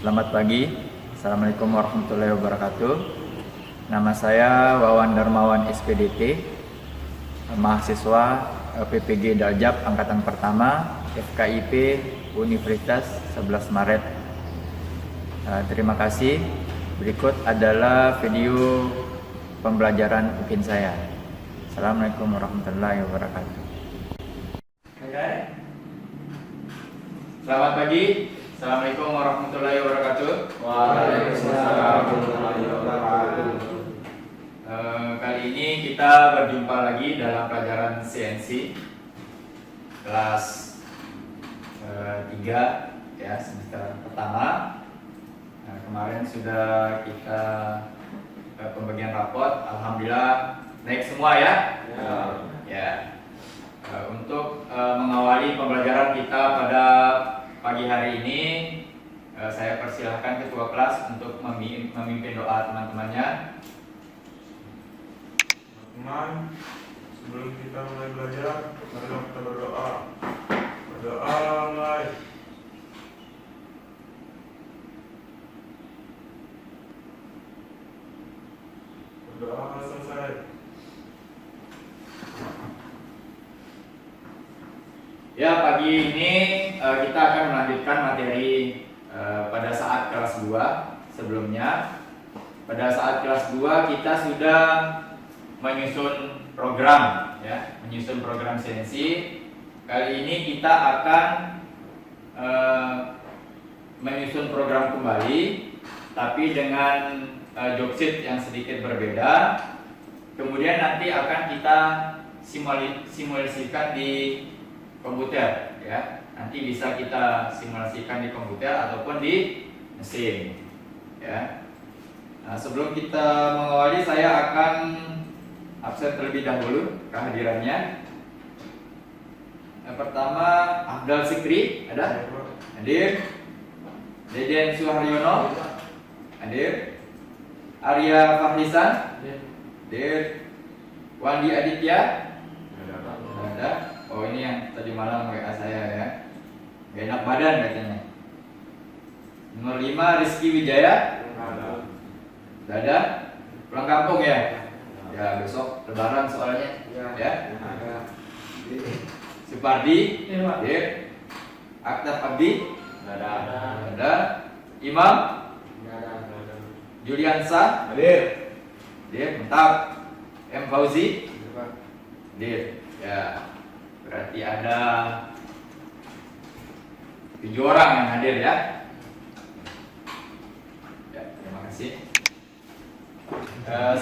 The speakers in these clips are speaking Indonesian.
Selamat pagi, Assalamualaikum warahmatullahi wabarakatuh. Nama saya Wawan Darmawan SPDT, mahasiswa PPG Daljab Angkatan Pertama, FKIP Universitas 11 Maret. Terima kasih. Berikut adalah video pembelajaran UKIN saya. Assalamualaikum warahmatullahi wabarakatuh. Selamat pagi. Assalamualaikum warahmatullahi wabarakatuh. Waalaikumsalam warahmatullahi wabarakatuh. Kali ini kita berjumpa lagi dalam pelajaran CNC kelas 3 ya, semester pertama. Kemarin sudah kita pembagian rapot, alhamdulillah naik semua ya. Untuk mengawali pembelajaran kita pada pagi hari ini, saya persilahkan ketua kelas untuk memimpin doa teman-temannya. Teman, sebelum kita mulai belajar, mari kita berdoa. Berdoa mulai. Berdoa selesai. Ya, pagi ini kita akan melanjutkan materi pada saat kelas 2 sebelumnya. Pada saat kelas 2 kita sudah menyusun program ya, menyusun program CNC. Kali ini kita akan menyusun program kembali, tapi dengan job sheet yang sedikit berbeda. Kemudian nanti akan kita simulasikan di komputer ya. Nanti bisa kita simulasikan di komputer ataupun di mesin ya. Nah, sebelum kita mengawali, saya akan absen terlebih dahulu kehadirannya. Yang pertama, Abdal Sikri ada? Hadir. Deden Suharyono hadir. Arya Fahrisan hadir. Wandi Aditya ada. Oh, ini yang tadi malam WA saya ya. Gak enak badan katanya. Nomor 5 Rizky Wijaya. Ada. Pulang kampung ya. Ya, besok lebaran soalnya. Ya. Supardi. Hadir. Aktaf Abdi. Ada. Imam. Juliansa. Hadir. Mantap. M Fauzi. Hadir. Ya. Berarti ada 7 orang yang hadir ya. Ya, terima kasih.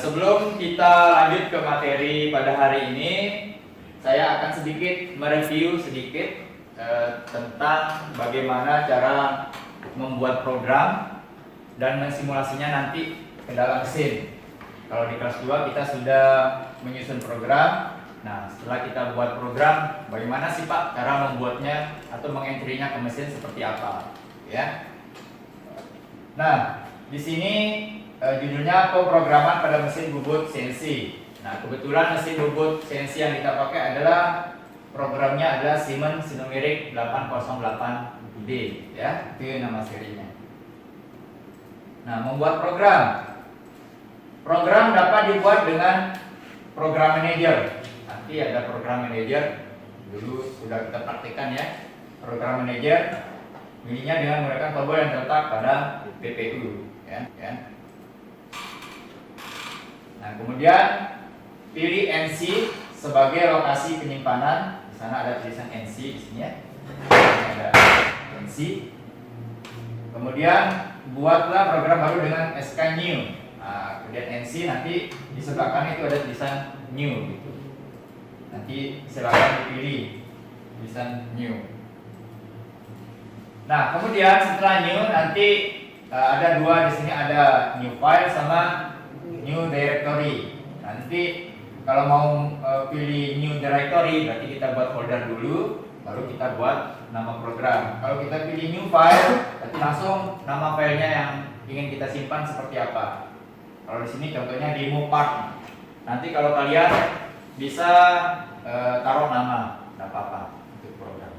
Sebelum kita lanjut ke materi pada hari ini, saya akan sedikit mereview tentang bagaimana cara membuat program dan mensimulasinya nanti ke dalam mesin. Kalau di kelas 2 kita sudah menyusun program. Nah, setelah kita buat program, bagaimana sih Pak cara membuatnya atau mengentrinya ke mesin seperti apa? Ya. Nah, di sini judulnya pemrograman pada mesin bubut CNC. Nah, kebetulan mesin bubut CNC yang kita pakai adalah programnya adalah Siemens Sinomeric 808D, ya, itu nama serinya. Nah, membuat program dapat dibuat dengan program manager. Nanti ada program manager, dulu sudah kita praktikkan ya. Program manager bunyinya dengan menggunakan tombol yang terletak pada PPU ya. Nah, kemudian pilih NC sebagai lokasi penyimpanan. Di sana ada tulisan NC di sini ya. Ada NC. Kemudian buatlah program baru dengan SK new. Nah, kemudian NC nanti di sebelah kanan itu ada tulisan new gitu. Nanti silakan dipilih tulisan new. Nah, kemudian setelah new nanti ada dua di sini, ada new file sama new directory. Nanti kalau mau pilih new directory berarti kita buat folder dulu, baru kita buat nama program. Kalau kita pilih new file berarti langsung nama filenya yang ingin kita simpan seperti apa. Kalau di sini contohnya demo part. Nanti kalau kalian bisa taruh nama, tidak apa-apa untuk program.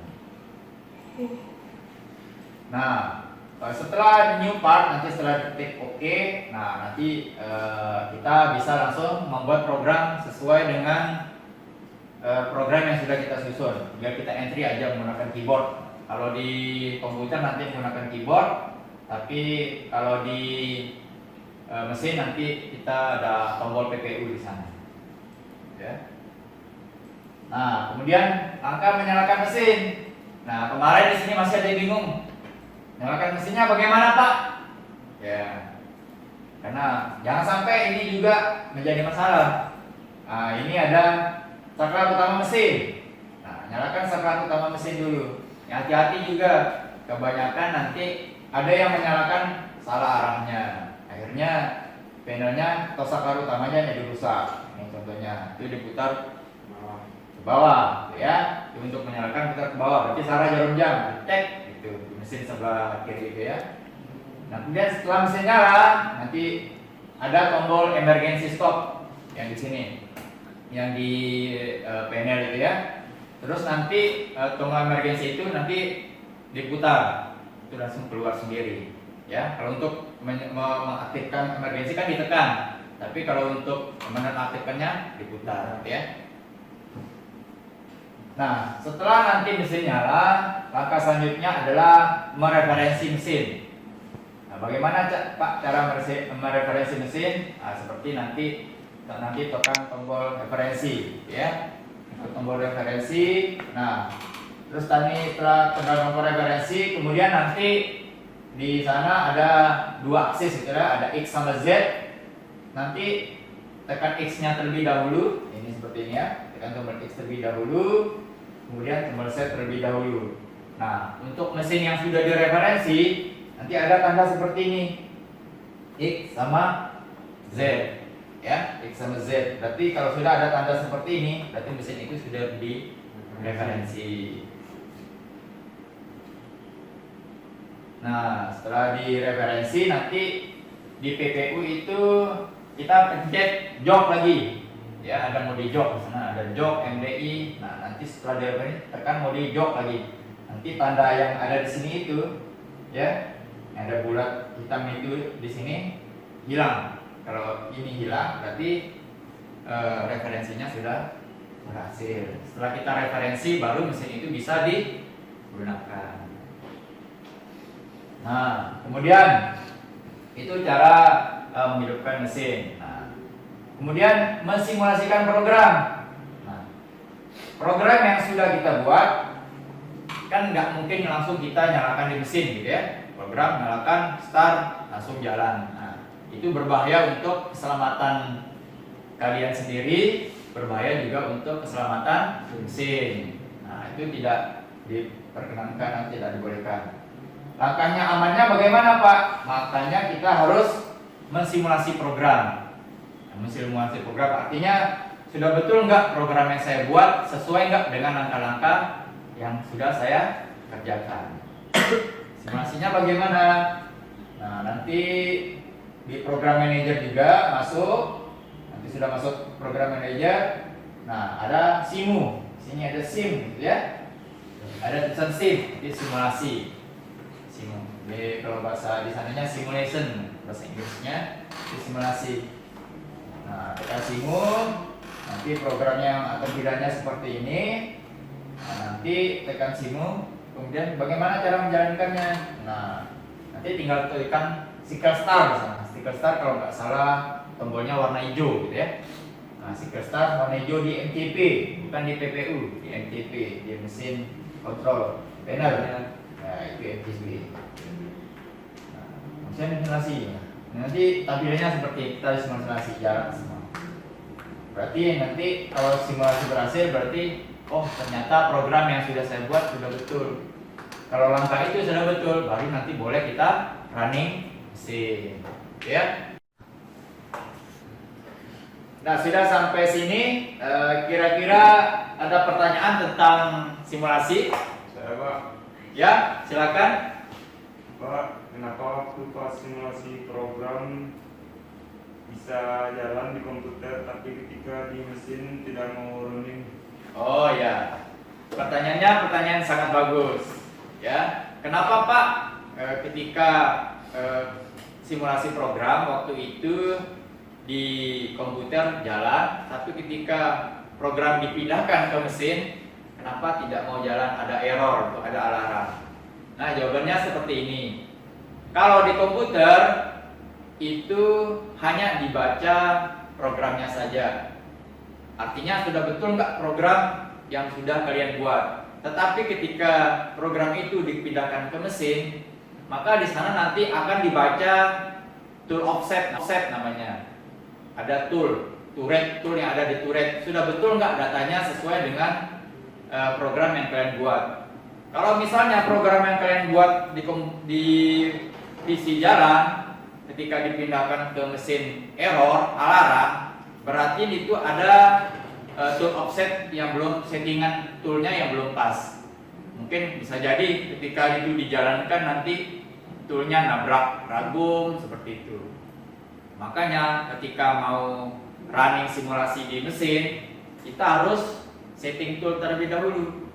Nah, setelah new part, nanti setelah ketik OK, nah nanti kita bisa langsung membuat program sesuai dengan program yang sudah kita susun. Biar kita entry aja menggunakan keyboard. Kalau di komputer nanti menggunakan keyboard, tapi kalau di mesin nanti kita ada tombol PPU di sana. Ya. Nah, kemudian langkah menyalakan mesin. Nah, kemarin di sini masih ada yang bingung. Nyalakan mesinnya bagaimana, Pak? Ya. Karena jangan sampai ini juga menjadi masalah. Nah, ini ada saklar utama mesin. Nah, nyalakan saklar utama mesin dulu. Ya, hati-hati juga. Kebanyakan nanti ada yang menyalakan salah arahnya. Akhirnya panelnya atau saklar utamanya jadi rusak. Ini contohnya. Itu diputar ke bawah, ya. Itu untuk menyalakan putar ke bawah. Berarti arah jarum jam. Cek gitu. Di mesin sebelah kiri itu ya. Nah, kemudian setelah mesin nyala, nanti ada tombol emergency stop yang di sini, yang di panel itu ya. Terus nanti tombol emergency itu nanti diputar, itu langsung keluar sendiri. Ya, kalau untuk mengaktifkan emergency kan ditekan, tapi kalau untuk menonaktifkannya diputar, ya. Nah, setelah nanti mesin nyala, langkah selanjutnya adalah mereferensi mesin. Nah, bagaimana Pak cara mereferensi mesin? Nah, seperti nanti tekan tombol referensi, ya. Tombol referensi. Nah, terus tadi setelah tekan tombol referensi, kemudian nanti di sana ada dua aksis, gitu ya. Ada X sama Z. Nanti tekan X-nya terlebih dahulu. Ini seperti ini ya. Tekan tombol X terlebih dahulu, kemudian tombol Z terlebih dahulu. Nah, untuk mesin yang sudah direferensi, nanti ada tanda seperti ini, X sama Z, ya, X sama Z. Berarti kalau sudah ada tanda seperti ini, berarti mesin itu sudah direferensi. Nah, setelah direferensi, nanti di PPU itu kita pencet jok lagi, ya, ada mode jok di sana, ada jok MDI. Nah, nanti setelah direferensi tekan mode jok lagi. Nanti tanda yang ada di sini itu, ya, ada bulat hitam itu di sini hilang. Kalau ini hilang berarti referensinya sudah berhasil. Setelah kita referensi baru mesin itu bisa digunakan. Nah, kemudian itu cara menghidupkan mesin. Nah, kemudian mensimulasikan program. Nah, program yang sudah kita buat kan nggak mungkin langsung kita nyalakan di mesin, gitu ya. Program nyalakan, start, langsung jalan. Nah, itu berbahaya untuk keselamatan kalian sendiri, berbahaya juga untuk keselamatan mesin. Nah, itu tidak diperkenankan, tidak dibolehkan. Langkahnya amannya bagaimana, Pak? Makanya kita harus mensimulasi program. Nah, mensimulasi program artinya sudah betul nggak program yang saya buat sesuai nggak dengan langkah-langkah yang sudah saya kerjakan. Simulasinya bagaimana? Nah, nanti di program manager juga masuk. Nanti sudah masuk program manager. Nah, ada simu. Sini ada sim, gitu ya. Ada tulisan sim, itu simulasi. Simu. Jadi kalau bahasa di sananya simulation, bahasa Inggrisnya itu simulasi. Nah, kita simu. Nanti programnya atau tidaknya seperti ini. Nah, nanti tekan simu, kemudian bagaimana cara menjalankannya. Nah, nanti tinggal tekan stiker star misalnya. Stiker star kalau nggak salah tombolnya warna hijau, gitu ya. Nah, stiker star warna hijau di MCP, bukan di PPU, di MCP, di mesin kontrol panel. Nah, itu MCP. Nah, maksudnya simulasi. Nanti tampilannya seperti kita simulasi jarak semua. Berarti nanti kalau simulasi berhasil berarti oh ternyata program yang sudah saya buat sudah betul. Kalau langkah itu sudah betul, baru nanti boleh kita running mesin, ya. Nah, sudah sampai sini. Kira-kira ada pertanyaan tentang simulasi? Saya, Pak. Ya, silakan. Pak, kenapa waktu pas simulasi program bisa jalan di komputer tapi ketika di mesin tidak mau running? Oh ya, pertanyaannya pertanyaan sangat bagus. Ya, kenapa Pak ketika simulasi program waktu itu di komputer jalan, tapi ketika program dipindahkan ke mesin, kenapa tidak mau jalan, ada error, ada alarm. Nah, jawabannya seperti ini. Kalau di komputer itu hanya dibaca programnya saja. Artinya sudah betul nggak program yang sudah kalian buat. Tetapi ketika program itu dipindahkan ke mesin, maka di sana nanti akan dibaca tool offset namanya. Ada tool yang ada di turret. Sudah betul nggak datanya sesuai dengan program yang kalian buat. Kalau misalnya program yang kalian buat di PC jalan, ketika dipindahkan ke mesin error, alarm, berarti itu ada tool offset yang belum, settingan toolnya yang belum pas. Mungkin bisa jadi ketika itu dijalankan nanti toolnya nabrak ragum seperti itu. Makanya ketika mau running simulasi di mesin, kita harus setting tool terlebih dahulu.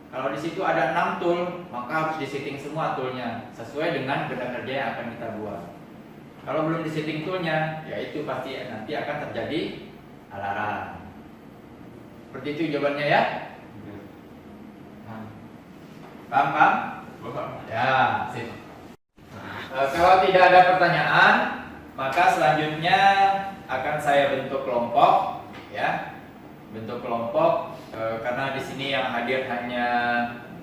Kalau di situ ada 6 tool, maka harus disetting semua toolnya sesuai dengan benda kerja yang akan kita buat. Kalau belum disetting toolnya, ya itu pasti nanti akan terjadi alarm. Seperti itu jawabannya ya. Paham? Ya, sip. Kalau tidak ada pertanyaan, maka selanjutnya akan saya bentuk kelompok, ya. Bentuk kelompok karena di sini yang hadir hanya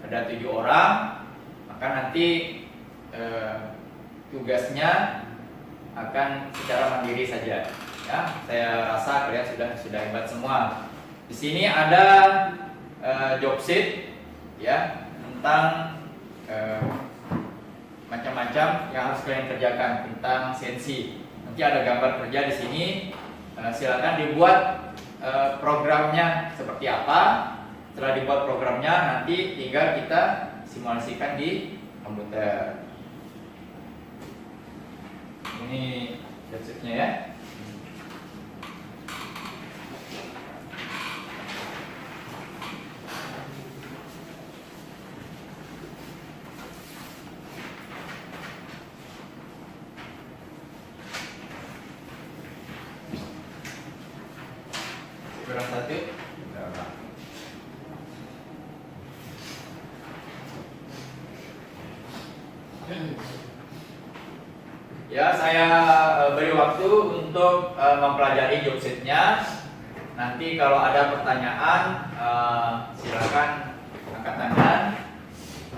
ada 7 orang, maka nanti tugasnya akan secara mandiri saja. Ya, saya rasa kalian sudah hebat semua. Di sini ada job sheet, ya, tentang macam-macam yang harus kalian kerjakan tentang sensi. Nanti ada gambar kerja di sini. Silakan dibuat programnya seperti apa. Setelah dibuat programnya, nanti tinggal kita simulasikan di komputer. Ini job sheet-nya ya. Kurang satu. Ya, saya beri waktu untuk mempelajari job sheet-nya. Nanti kalau ada pertanyaan, silakan angkat tangan.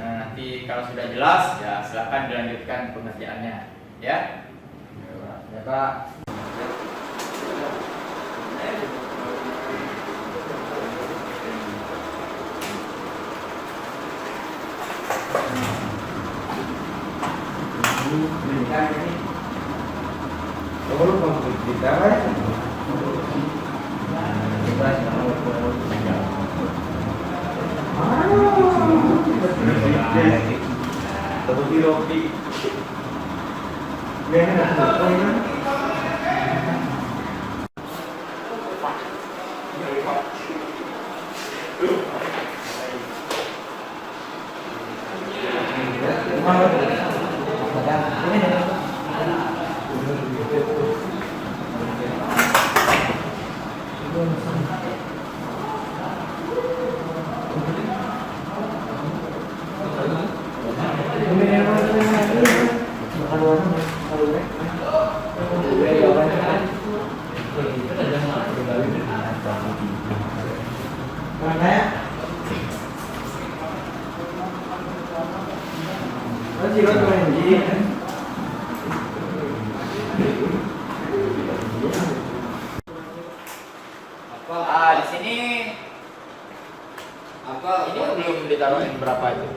Nanti kalau sudah jelas, ya silakan dilanjutkan pengerjaannya. Ya, ya Pak. Di sini ini belum ditaruhin berapa itu?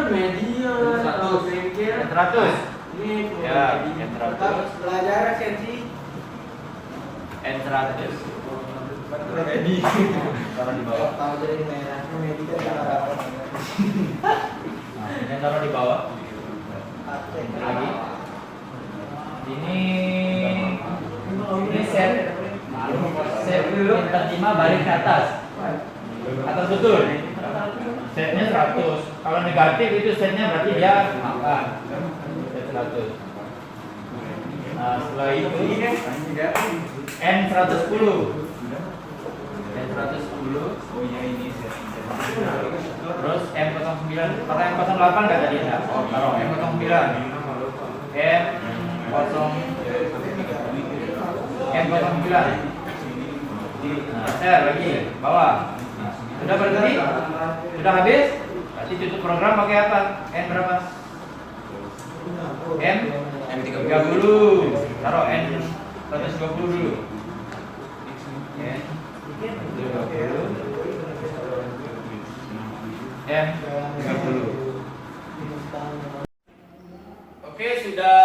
Media 100. Ya, yang 100. Belajar sensi N100. Taruh di bawah. tahu dari merah media kan Nah, ini taruh di bawah. Lagi. Ini set dulu terima balik ke atas. Atas betul. Setnya 100. Kalau negatif itu setnya berarti dia makan. 100. Nah, setelah itu N110. N110. Terus M09. Kalau M08 nggak tadi ya? Taruh M09. M09. Nah, share lagi bawah. Nah, sudah berhenti? Sudah habis? Berarti tutup program pakai apa? N berapa? M30. Taruh N120 dulu. M30. Oke, sudah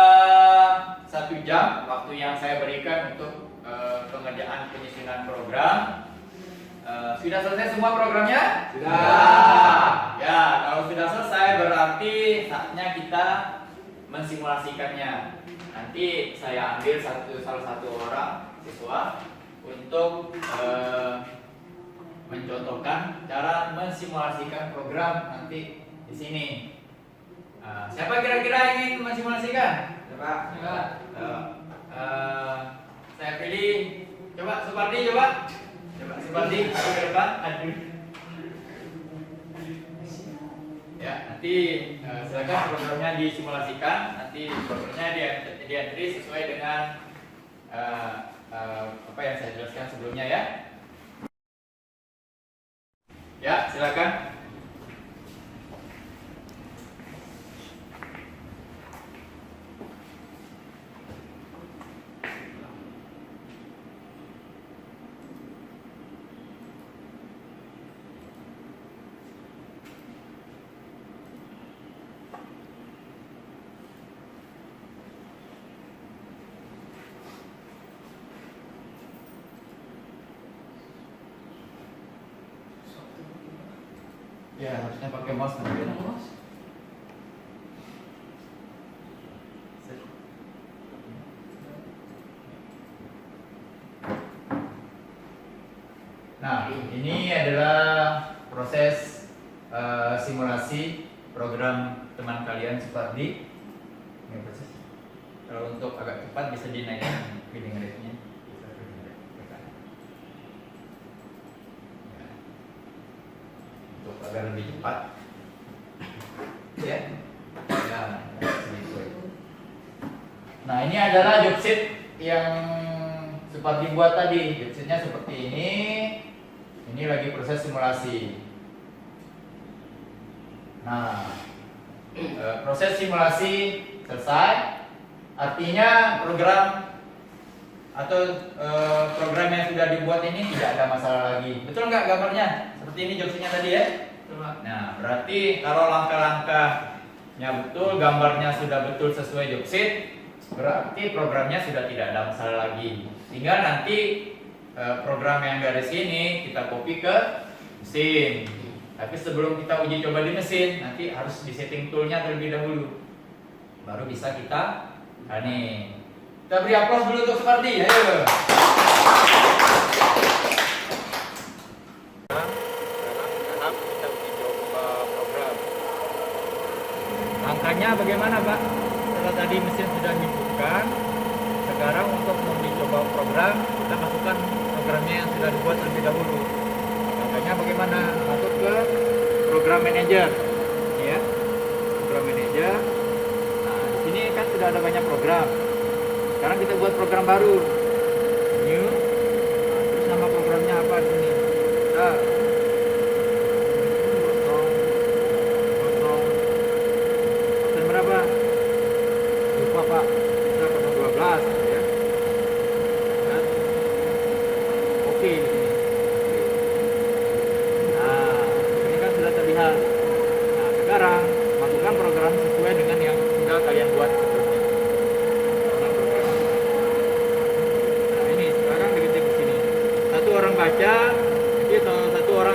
1 jam waktu yang saya berikan untuk pengerjaan penyusunan program. Sudah selesai semua programnya? Sudah. Ya, kalau sudah selesai berarti saatnya kita mensimulasikannya. Nanti saya ambil salah satu orang siswa untuk mencontohkan cara mensimulasikan program nanti di sini. Siapa kira-kira ingin mensimulasikan? Coba. Saya pilih. Coba Supardi, coba. Supardi, aku ke depan. Aduh. Ya, nanti silakan programnya disimulasikan. Nanti programnya di entry sesuai dengan apa yang saya jelaskan sebelumnya ya. Ya, silakan. Ya, harusnya pakai mouse nanti. Nah, ini adalah proses simulasi program teman kalian Supardi. Ini proses. Kalau untuk agak cepat bisa dinaikkan feeding rate-nya. Untuk agar lebih cepat. Ya. Nah, ini adalah job sheet yang Supardi buat tadi. Job sheet-nya seperti ini. Ini lagi proses simulasi. Nah, proses simulasi selesai. Artinya program atau program yang sudah dibuat ini tidak ada masalah lagi. Betul nggak gambarnya? Seperti ini job sheet-nya tadi ya. Nah, berarti kalau langkah-langkahnya betul, gambarnya sudah betul sesuai job sheet, berarti programnya sudah tidak ada masalah lagi. Tinggal nanti program yang dari sini kita copy ke mesin. Tapi sebelum kita uji coba di mesin, nanti harus di setting toolnya terlebih dahulu. Baru bisa kita running. Kita beri aplaus dulu untuk Supardi, ayo. Tahap kita uji coba program. Langkahnya bagaimana, Pak? Setelah tadi mesin sudah hidupkan, sekarang untuk menguji coba program, kita masukkan programnya yang sudah dibuat terlebih dahulu. Langkahnya bagaimana? Masuk ke program manager, ya. Program manager. Nah, di sini kan sudah ada banyak program. Sekarang kita buat program baru, new. Nah, terus nama programnya apa di sini? Nah, option berapa? Lupa Pak. Kita 12, ya. Dan oke di sini. Nah, ini kan sudah terlihat. Nah, sekarang masukkan program sesuai dengan yang sudah kalian buat sebelumnya. Nah, ini sekarang diketik di sini. Satu orang baca, nanti satu orang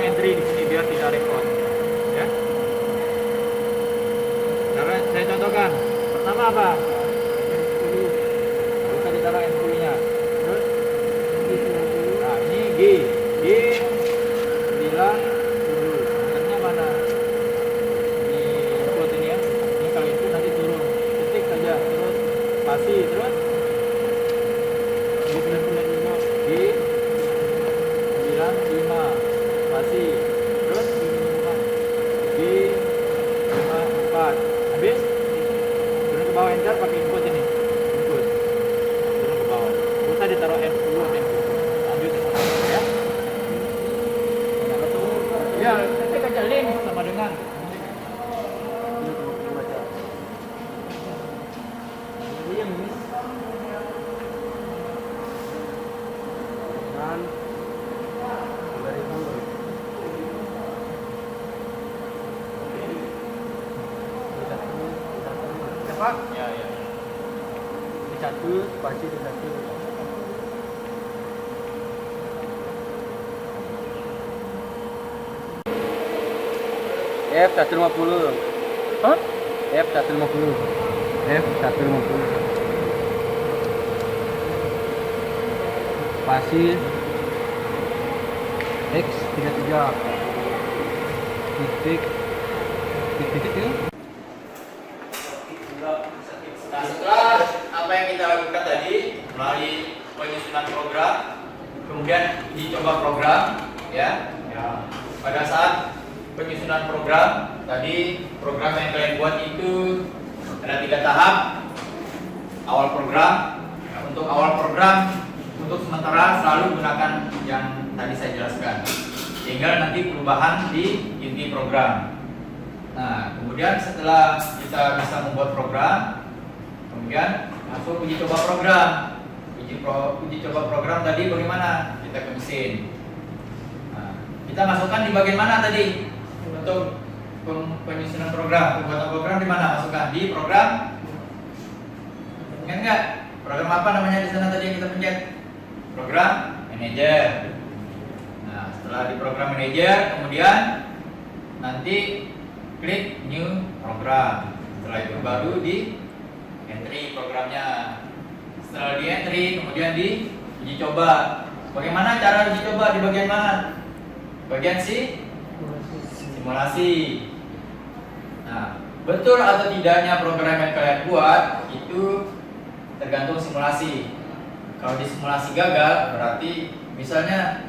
spasi terus di 95 spasi terus di 54 habis turun ke bawah enter pakai input ini input turun ke bawah bisa ditaruh F10 lanjut ya ya nanti kaca link sama dengan apa? Ya, ya. Di satu, spasi di satu. F150. Hah? F150. F150. Spasi X33 titik ini. Nah, setelah apa yang kita lakukan tadi melalui penyusunan program, kemudian dicoba program, ya. Pada saat penyusunan program tadi, program yang kalian buat itu ada 3 tahap. Awal program, untuk awal program untuk sementara selalu gunakan yang tadi saya jelaskan, tinggal nanti perubahan di inti program. Nah, kemudian setelah kita bisa membuat program, kemudian masuk uji coba program. Uji coba program tadi bagaimana? Kita ke mesin. Nah, kita masukkan di bagian mana tadi? Untuk penyusunan program, pembuatan program di mana? Masukkan di program. Ingat nggak? Program apa namanya di sana tadi yang kita pencet? Program manager. Nah, setelah di program manager, kemudian nanti klik new program. Setelah itu baru di entry programnya. Setelah di entry, kemudian di uji coba. Bagaimana cara uji coba di bagian mana? Bagian simulasi. Nah, betul atau tidaknya program yang kalian buat itu tergantung simulasi. Kalau di simulasi gagal, berarti misalnya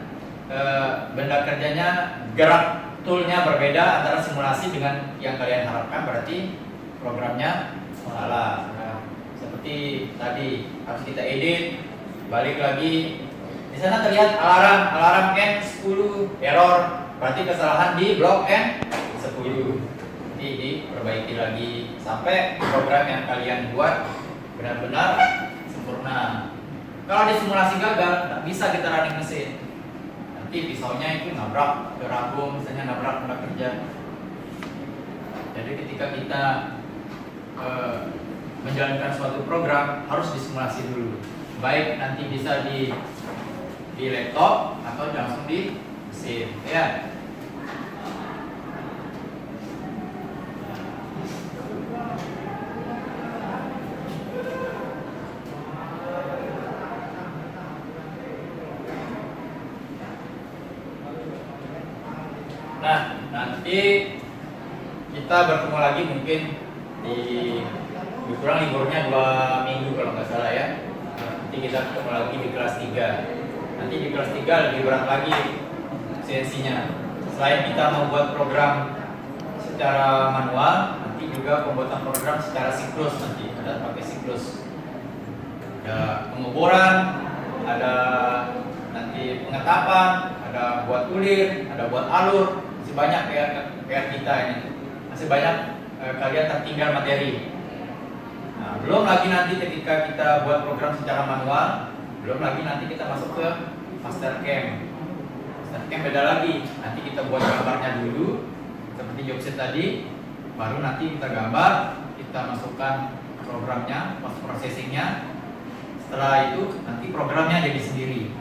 benda kerjanya, gerak toolnya berbeda antara simulasi dengan yang kalian harapkan, berarti programnya salah. Nah, seperti tadi harus kita edit, balik lagi. Di sana terlihat alarm N10 error, berarti kesalahan di blok N10. Nanti diperbaiki lagi sampai program yang kalian buat benar-benar sempurna. Kalau di simulasi gagal, nggak bisa kita running mesin. Nanti pisaunya itu nabrak ke rambung, misalnya nabrak benda kerja. Jadi ketika kita menjalankan suatu program harus disimulasi dulu. Baik nanti bisa di laptop atau langsung di mesin, ya. Nah, nanti kita bertemu lagi mungkin di kurang liburnya 2 minggu kalau nggak salah ya. Nanti kita ketemu lagi di kelas 3. Nanti di kelas 3 lebih berat lagi CNC-nya. Selain kita membuat program secara manual, nanti juga pembuatan program secara siklus, nanti ada pakai siklus. Ada pengeboran, ada nanti pengetapan, ada buat ulir, ada buat alur. Masih banyak PR kita ini. Masih banyak kalian tertinggal materi. Nah, belum lagi nanti ketika kita buat program secara manual, belum lagi nanti kita masuk ke Mastercam. Mastercam beda lagi. Nanti kita buat gambarnya dulu, seperti jobset tadi, baru nanti kita gambar, kita masukkan programnya, post processingnya. Setelah itu nanti programnya jadi sendiri.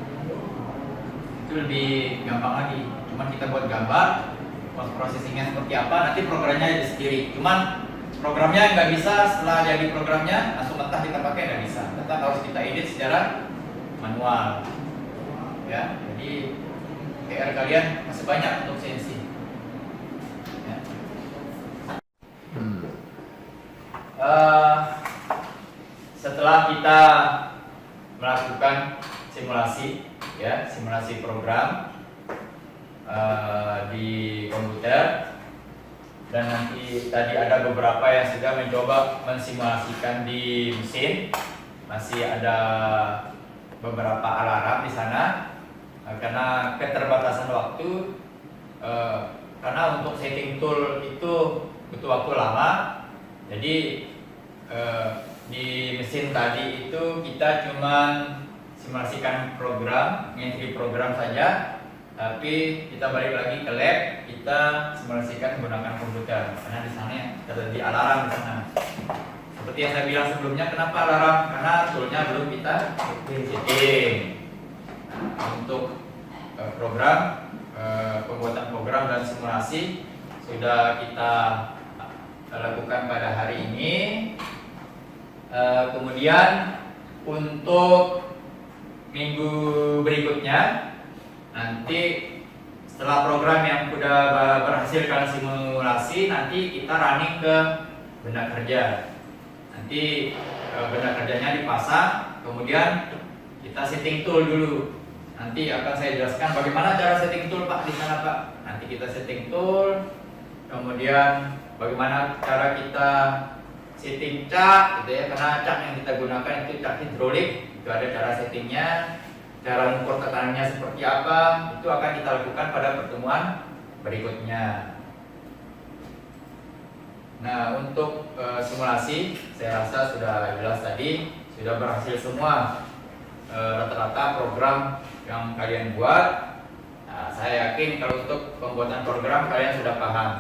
Itu lebih gampang lagi. Cuman kita buat gambar, post processingnya seperti apa, nanti programnya jadi sendiri. Cuman programnya nggak bisa setelah jadi programnya langsung mentah kita pakai, nggak bisa. Tetap harus kita edit secara manual. Ya, jadi PR kalian masih banyak untuk CNC. Ya. setelah kita melakukan simulasi, ya, simulasi program di komputer, dan nanti tadi ada beberapa yang sudah mencoba mensimulasikan di mesin, masih ada beberapa alarm di sana karena keterbatasan waktu, karena untuk setting tool itu butuh waktu lama. Jadi di mesin tadi itu kita cuman simulasikan program, entry program saja, tapi kita balik lagi ke lab, kita simulasikan menggunakan komputer karena di sana terjadi alarm di sana. Seperti yang saya bilang sebelumnya, kenapa alarm? Karena toolnya belum kita setting. Nah, untuk program, pembuatan program dan simulasi sudah kita lakukan pada hari ini. Kemudian untuk minggu berikutnya, nanti setelah program yang sudah berhasil kalian simulasi, nanti kita running ke benda kerja. Nanti benda kerjanya dipasang, kemudian kita setting tool dulu. Nanti akan saya jelaskan bagaimana cara setting tool Pak di sana Pak. Nanti kita setting tool, kemudian bagaimana cara kita setting cat, gitu ya, karena cat yang kita gunakan itu cat hidrolik, itu ada cara settingnya, cara mengukur tekanannya seperti apa, itu akan kita lakukan pada pertemuan berikutnya. Nah, untuk simulasi saya rasa sudah jelas tadi, sudah berhasil semua rata-rata program yang kalian buat. Nah, saya yakin kalau untuk pembuatan program kalian sudah paham.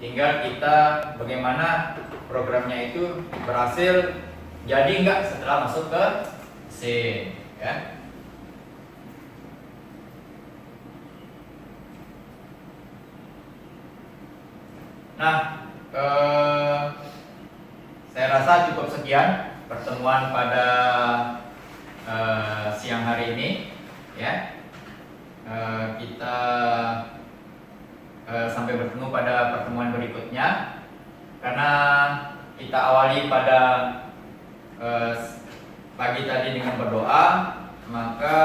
Tinggal kita bagaimana programnya itu berhasil jadi enggak setelah masuk ke mesin, ya. Nah, saya rasa cukup sekian pertemuan pada siang hari ini, ya. Kita sampai bertemu pada pertemuan berikutnya. Karena kita awali pada pagi tadi dengan berdoa, maka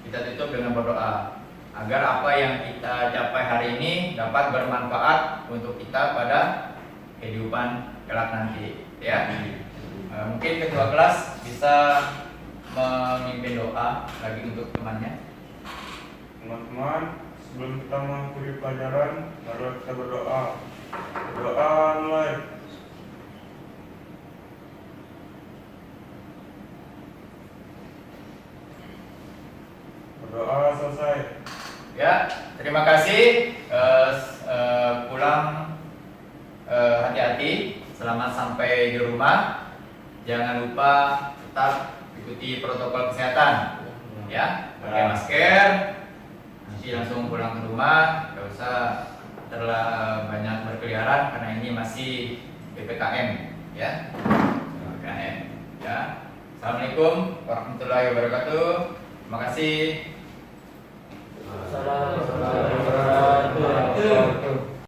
kita tutup dengan berdoa agar apa yang kita capai hari ini dapat bermanfaat untuk kita pada kehidupan kelak nanti, ya. Mungkin ketua kelas bisa memimpin doa lagi untuk temannya. Teman-teman, sebelum kita mengakhiri pelajaran, mari kita berdoa. Berdoa mulai. Berdoa selesai. Ya, terima kasih. Pulang hati-hati, selamat sampai di rumah. Jangan lupa tetap ikuti protokol kesehatan, ya. Pakai masker. Nanti langsung pulang ke rumah, gak usah terlalu banyak berkeliaran karena ini masih PPKM, ya. PPKM, ya. Assalamualaikum warahmatullahi wabarakatuh. Terima kasih. Assalamualaikum.